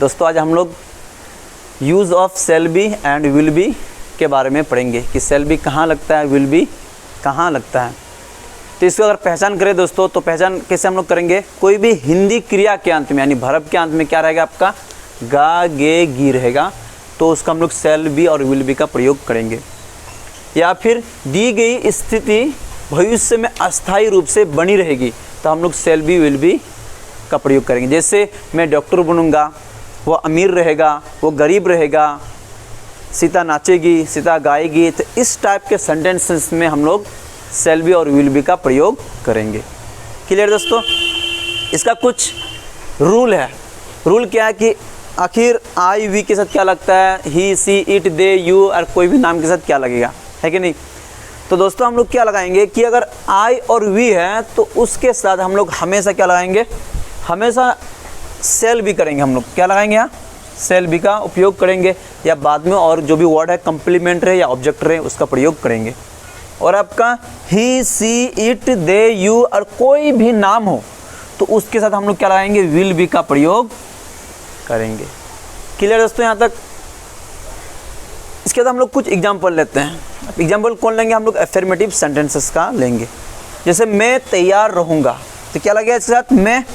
दोस्तों आज हम लोग use of shall be and will be के बारे में पढ़ेंगे कि शैल बी कहाँ लगता है, विल बी कहाँ लगता है। तो इसको अगर पहचान करें दोस्तों, तो पहचान कैसे हम लोग करेंगे, कोई भी हिंदी क्रिया के अंत में यानी वर्ब के अंत में क्या रहेगा आपका, गा गे गी रहेगा, तो उसका हम लोग शैल बी और विल बी का प्रयोग करेंगे। या फिर दी गई स्थिति भविष्य में अस्थायी रूप से बनी रहेगी तो हम लोग शैल बी विल बी का प्रयोग करेंगे। जैसे मैं डॉक्टर बनूंगा, वो अमीर रहेगा, वो गरीब रहेगा, सीता नाचेगी, सीता गाएगी, तो इस टाइप के सेंटेंसेस में हम लोग शैल बी और विल बी का प्रयोग करेंगे। क्लियर दोस्तों। इसका कुछ रूल है। रूल क्या है कि आखिर आई वी के साथ क्या लगता है, ही सी इट दे यू और कोई भी नाम के साथ क्या लगेगा, है कि नहीं। तो दोस्तों हम लोग क्या लगाएंगे कि अगर आई और वी है तो उसके साथ हम लोग हमेशा क्या लगाएंगे, हमेशा शैल बी करेंगे। हम लोग क्या लगाएंगे, यहाँ शैल बी का उपयोग करेंगे, या बाद में और जो भी वर्ड है कंप्लीमेंट है या ऑब्जेक्ट है उसका प्रयोग करेंगे। और आपका ही सी इट दे यू और कोई भी नाम हो तो उसके साथ हम लोग क्या लगाएंगे, विल बी का प्रयोग करेंगे। क्लियर दोस्तों यहाँ तक। इसके बाद हम लोग कुछ एग्जाम्पल लेते हैं। एग्जाम्पल कौन लेंगे, हम लोग एफर्मेटिव सेंटेंसेस का लेंगे। जैसे मैं तैयार रहूँगा तो क्या लगेगा इसके साथ, मैं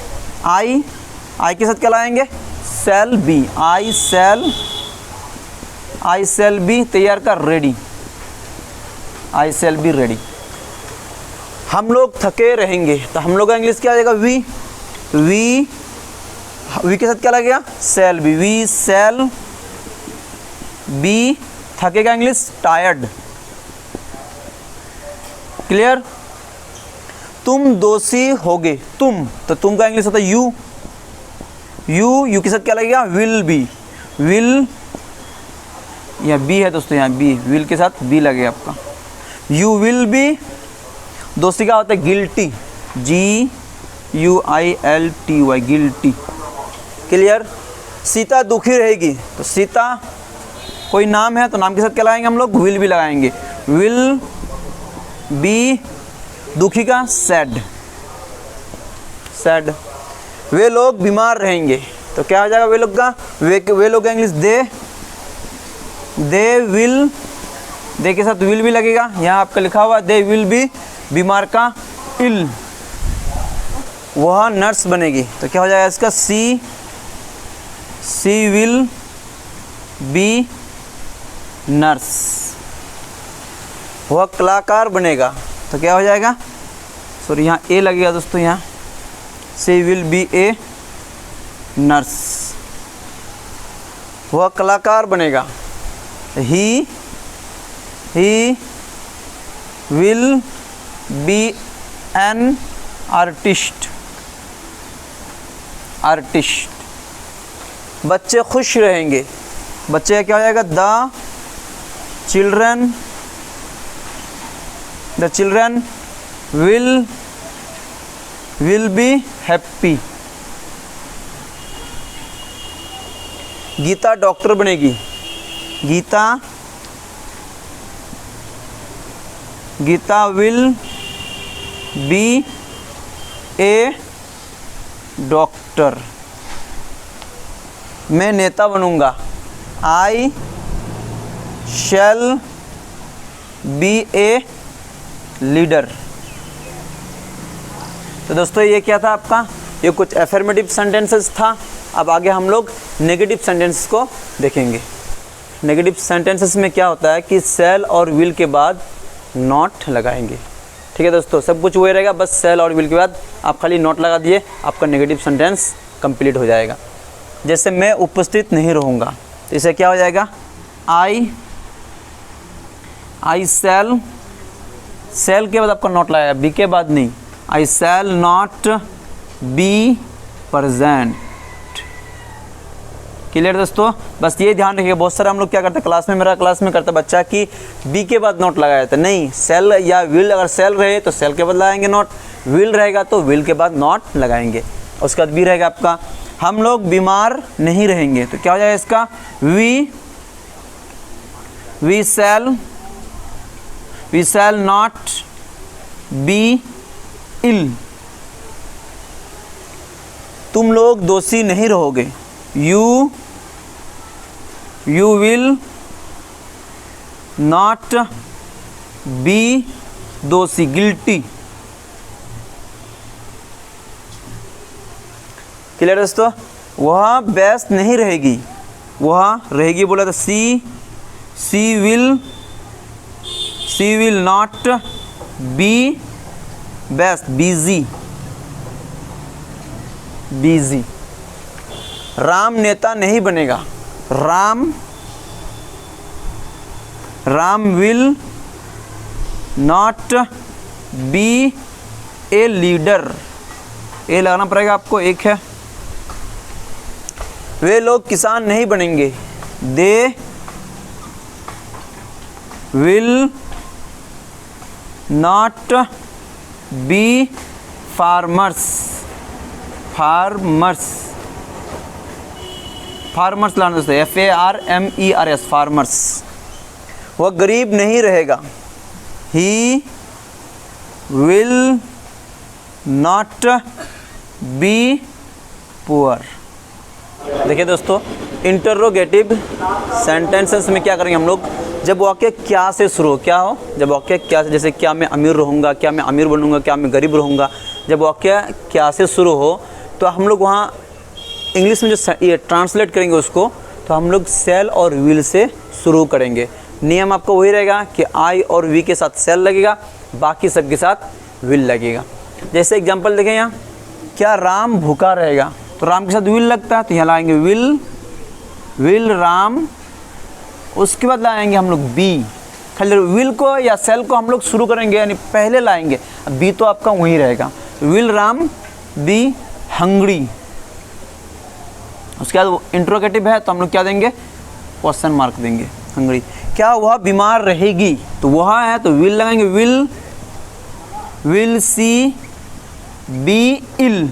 आई के साथ क्या लगाएंगे, shall be, I shall be तैयार का ready, I shall be ready. हम लोग थके रहेंगे तो हम लोग का इंग्लिश क्या आ जाएगा, वी के साथ क्या लगेगा, shall be, we shall be थकेगा इंग्लिश टायर्ड। क्लियर। तुम दोषी होगे, तुम तो तुम का इंग्लिश होता है यू के साथ क्या लगेगा, विल बी, विल या बी है दोस्तों, यहाँ बी, विल के साथ बी लगेगा आपका, यू विल बी। दोषी का होता है guilty, GUILTY guilty. Clear. Sita दुखी रहेगी तो सीता कोई नाम है तो नाम के साथ क्या लगाएंगे हम लोग, विल बी लगाएंगे, विल बी। दुखी का सैड। वे लोग बीमार रहेंगे तो क्या हो जाएगा, वे लोग का, वे लोग का इंग्लिश दे विल, दे के साथ विल भी लगेगा। यहाँ आपका लिखा हुआ दे विल बी, बीमार का इल, वह नर्स बनेगी तो क्या हो जाएगा इसका, सी विल बी नर्स। वह कलाकार बनेगा तो क्या हो जाएगा, सॉरी यहाँ ए लगेगा दोस्तों, यहाँ she will be a nurse. वह कलाकार बनेगा, he will be an artist. बच्चे खुश रहेंगे, बच्चे का क्या हो जाएगा, the children will be happy. Gita doctor बनेगी, Gita will be a doctor. मैं नेता बनूंगा, आई शैल बी ए लीडर। तो दोस्तों ये क्या था आपका, ये कुछ एफर्मेटिव सेंटेंसेस था। अब आगे हम लोग नेगेटिव सेंटेंसेस को देखेंगे। नेगेटिव सेंटेंसेस में क्या होता है कि शैल और विल के बाद नॉट लगाएंगे। ठीक है दोस्तों, सब कुछ वही रहेगा, बस शैल और विल के बाद आप खाली नॉट लगा दिए, आपका नेगेटिव सेंटेंस कंप्लीट हो जाएगा। जैसे मैं उपस्थित नहीं रहूँगा तो इसे क्या हो जाएगा, आई शैल के बाद आपका नॉट लगाएगा, बी के बाद नहीं, I shall not be present. Clear दोस्तों। बस ये ध्यान रखिएगा, बहुत सारा हम लोग क्या करते हैं क्लास में, मेरा क्लास में करता बच्चा कि बी के बाद नॉट लगाया जाता है, नहीं, शैल या विल, अगर शैल रहे तो शैल के बाद लगाएंगे नॉट, विल रहेगा तो विल के बाद नॉट लगाएंगे। उसके बाद बी रहेगा आपका, हम लोग बीमार नहीं रहेंगे तो क्या हो जाएगा इसका, we shall not be ill. तुम लोग दोषी नहीं रहोगे यू विल नॉट बी दोषी, गिल्टी। क्लियर दोस्तों, वह बेस्ट नहीं रहेगी, वह रहेगी बोला तो she will not be best, busy. Ram नेता नहीं बनेगा, Ram will not be a leader, a लगाना पड़ेगा आपको, एक है। वे लोग किसान नहीं बनेंगे, they will not be farmers लाना दोस्तों, FARMERS, फार्मर्स। वह गरीब नहीं रहेगा, he will not be poor. देखिए दोस्तों, इंटरोगेटिव सेंटेंसेस में क्या करेंगे हम लोग, जब वाक्य क्या से शुरू हो, क्या हो, जब वाक्य क्या से, जैसे क्या मैं अमीर रहूँगा, क्या मैं अमीर बनूँगा, क्या मैं गरीब रहूँगा, जब वाक्य क्या से शुरू हो तो हम लोग वहाँ इंग्लिश में जो ये ट्रांसलेट करेंगे उसको, तो हम लोग सेल और विल से शुरू करेंगे। नियम आपका वही रहेगा कि आई और वी के साथ सेल लगेगा, बाकी सब के साथ विल लगेगा। जैसे एग्जांपल देखें यहाँ, क्या राम भूखा रहेगा, तो राम के साथ विल लगता है, तो यहाँ लाएंगे विल राम। उसके बाद लाएंगे हम लोग बी, खाली विल को या सेल को हम लोग शुरू करेंगे, यानी पहले लाएंगे, बी तो आपका वही रहेगा, विल राम बी हंग्री। उसके बाद इंट्रोगेटिव है तो हम लोग क्या देंगे, क्वेश्चन मार्क देंगे, हंग्री। क्या वह बीमार रहेगी, तो वह है तो विल लगाएंगे, विल सी बी इल,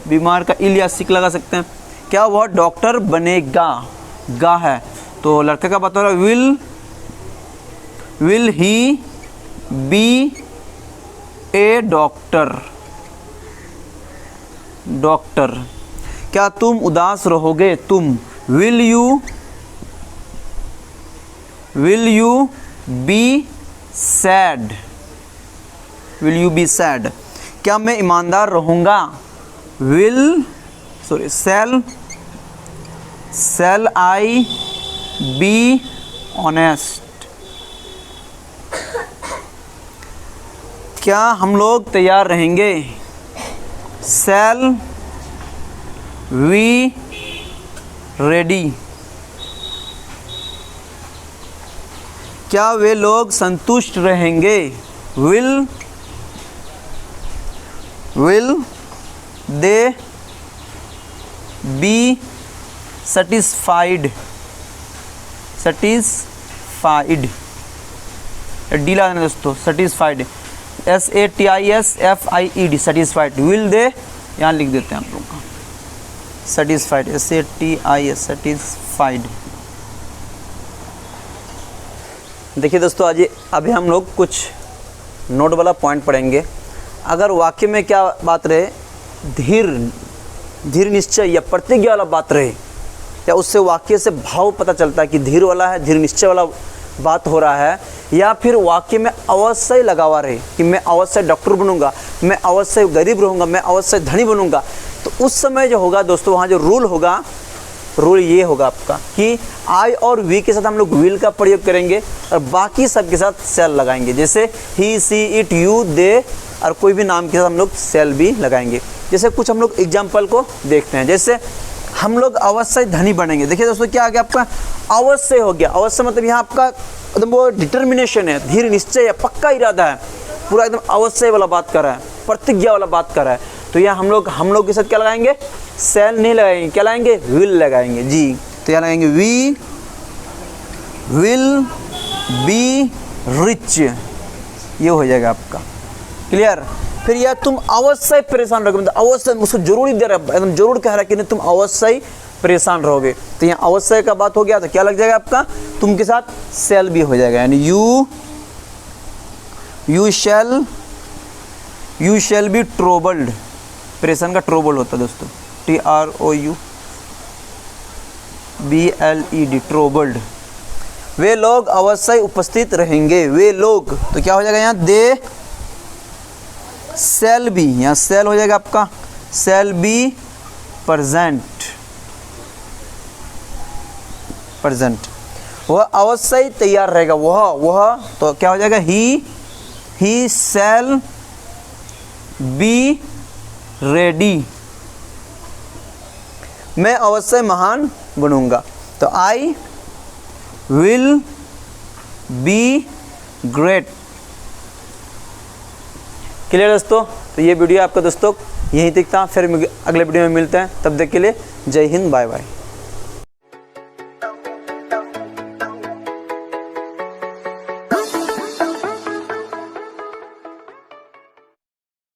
बीमार का इल या सिक लगा सकते हैं। क्या वह डॉक्टर बनेगा, गा है तो लड़के का बता रहा, will he be a doctor. क्या तुम उदास रहोगे, तुम, विल यू बी सैड, क्या मैं ईमानदार रहूँगा, shall I be honest। क्या हम लोग तैयार रहेंगे, shall we ready। क्या वे लोग संतुष्ट रहेंगे, will they be satisfied, D लगाना दोस्तों, satisfied, SATISFIED, satisfied। will they यहाँ लिख देते हैं आप लोग का, satisfied, satisfied। देखिए दोस्तों, आज अभी हम लोग कुछ नोट वाला पॉइंट पढ़ेंगे। अगर वाक्य में क्या बात रहे, धीर निश्चय या प्रतिज्ञा वाला बात रहे, या उससे वाक्य से भाव पता चलता है कि धीर वाला है, धीर निश्चय वाला बात हो रहा है, या फिर वाक्य में अवश्य लगा हुआ रहे कि मैं अवश्य डॉक्टर बनूंगा, मैं अवश्य गरीब रहूँगा, मैं अवश्य धनी बनूंगा, तो उस समय जो होगा दोस्तों, वहाँ जो रूल ये होगा आपका कि आई और वी के साथ हम लोग विल का प्रयोग करेंगे और बाकी सब के साथ सेल लगाएंगे। जैसे ही, सी, इट, यू, दे और कोई भी नाम के साथ हम लोग सेल भी लगाएंगे। जैसे कुछ हम लोग एग्जाम्पल को देखते हैं, जैसे हम लोग अवश्य धनी बनेंगे। देखिए दोस्तों, क्या आ गया आपका, अवश्य हो गया। अवश्य मतलब यहाँ आपका एकदम वो डिटर्मिनेशन है, धीर निश्चय है, पक्का इरादा है, पूरा एकदम अवश्य वाला बात कर रहा है, प्रतिज्ञा वाला बात कर रहा है। तो यहाँ हम लोग के साथ क्या लगाएंगे, सेल नहीं लगाएंगे, क्या लगाएंगे, विल लगाएंगे जी। तो यहाँ लगाएंगे वी विल बी रिच, ये हो जाएगा आपका, क्लियर। फिर यह तुम अवश्य परेशान रहोगे, मतलब अवश्य उसको जरूरी दे रहा है, एकदम जरूर कह रहा है कि नहीं तुम अवश्य परेशान रहोगे। तो यहाँ अवश्य का बात हो गया, तो क्या लग जाएगा आपका, तुम के साथ सेल भी हो जाएगा, यानी यू शैल बी ट्रोबल्ड। परेशान का ट्रोबल होता है दोस्तों, TROU BLED ट्रोबल्ड, वे लोग अवश्य उपस्थित रहेंगे। वे लोग तो क्या हो जाएगा यहाँ, दे शैल बी, यहाँ शैल हो जाएगा आपका, शैल बी प्रेजेंट, प्रेजेंट, वह अवश्य तैयार रहेगा। वह तो क्या हो जाएगा, ही शैल बी रेडी, मैं अवश्य महान बनूंगा। तो I will be great. Clear दोस्तों? तो ये वीडियो आपका दोस्तों यहीं तक था, फिर अगले वीडियो में मिलते हैं, तब तक के लिए जय हिंद, बाय बाय।